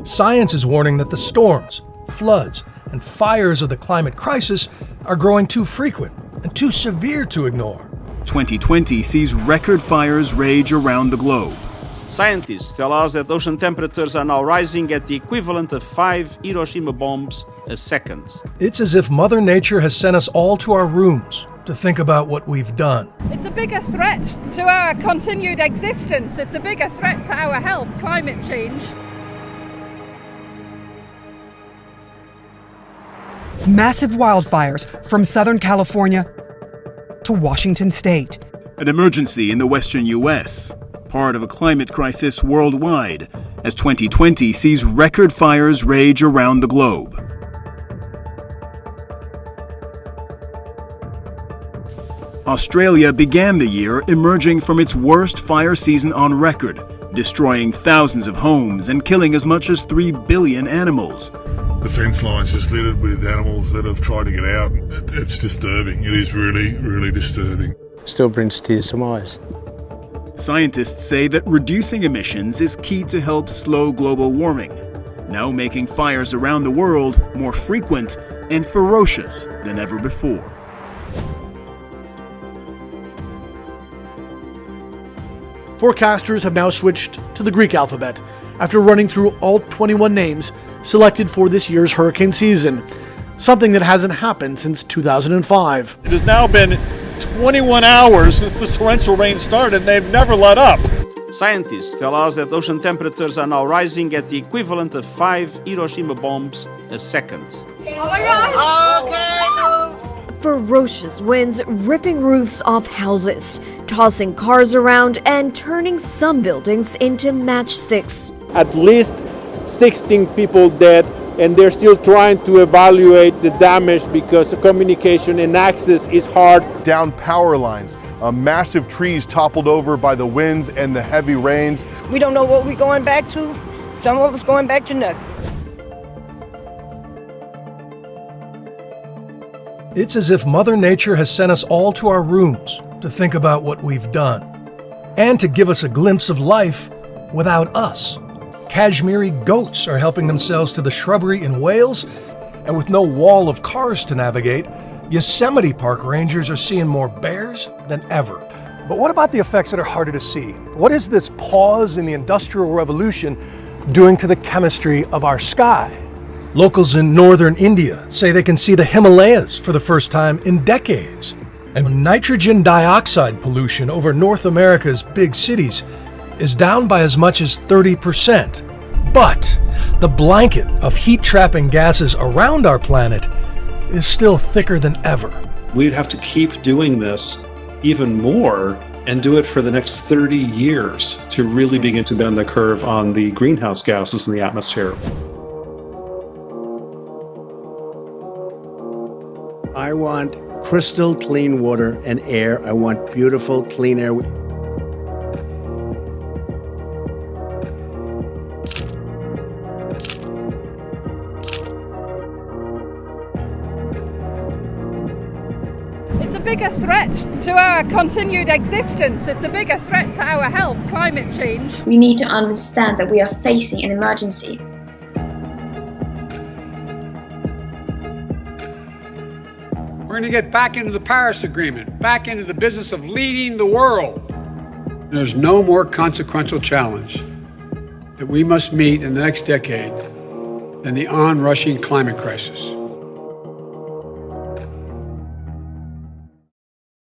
Science is warning that the storms, floods, and fires of the climate crisis are growing too frequent and too severe to ignore. 2020 sees record fires rage around the globe. Scientists tell us that ocean temperatures are now rising at the equivalent of 5 Hiroshima bombs a second. It's as if Mother Nature has sent us all to our rooms to think about what we've done. It's a bigger threat to our continued existence. It's a bigger threat to our health, climate change. Massive wildfires from Southern California to Washington State. An emergency in the western U.S., part of a climate crisis worldwide, as 2020 sees record fires rage around the globe. Australia began the year emerging from its worst fire season on record, destroying thousands of homes and killing as much as 3 billion animals. The fence line's just littered with animals that have tried to get out. It's disturbing. It is really, really disturbing. Still brings tears to my eyes. Scientists say that reducing emissions is key to help slow global warming, now making fires around the world more frequent and ferocious than ever before. Forecasters have now switched to the Greek alphabet after running through all 21 names selected for this year's hurricane season, something that hasn't happened since 2005. It has now been 21 hours since the torrential rain started, and they've never let up. Scientists tell us that ocean temperatures are now rising at the equivalent of 5 Hiroshima bombs a second. Oh my God! Okay. Ferocious winds ripping roofs off houses, tossing cars around, and turning some buildings into matchsticks. At least 16 people dead, and they're still trying to evaluate the damage because the communication and access is hard. Down power lines, massive trees toppled over by the winds and the heavy rains. We don't know what we're going back to. Some of us going back to nothing. It's as if Mother Nature has sent us all to our rooms to think about what we've done, and to give us a glimpse of life without us. Kashmiri goats are helping themselves to the shrubbery in Wales, and with no wall of cars to navigate, Yosemite Park rangers are seeing more bears than ever. But what about the effects that are harder to see? What is this pause in the Industrial Revolution doing to the chemistry of our sky? Locals in northern India say they can see the Himalayas for the first time in decades. And nitrogen dioxide pollution over North America's big cities is down by as much as 30%. But the blanket of heat-trapping gases around our planet is still thicker than ever. We'd have to keep doing this even more and do it for the next 30 years to really begin to bend the curve on the greenhouse gases in the atmosphere. I want crystal clean water and air. I want beautiful, clean air. It's a bigger threat to our continued existence. It's a bigger threat to our health, climate change. We need to understand that we are facing an emergency. We're going to get back into the Paris Agreement, back into the business of leading the world. There's no more consequential challenge that we must meet in the next decade than the onrushing climate crisis.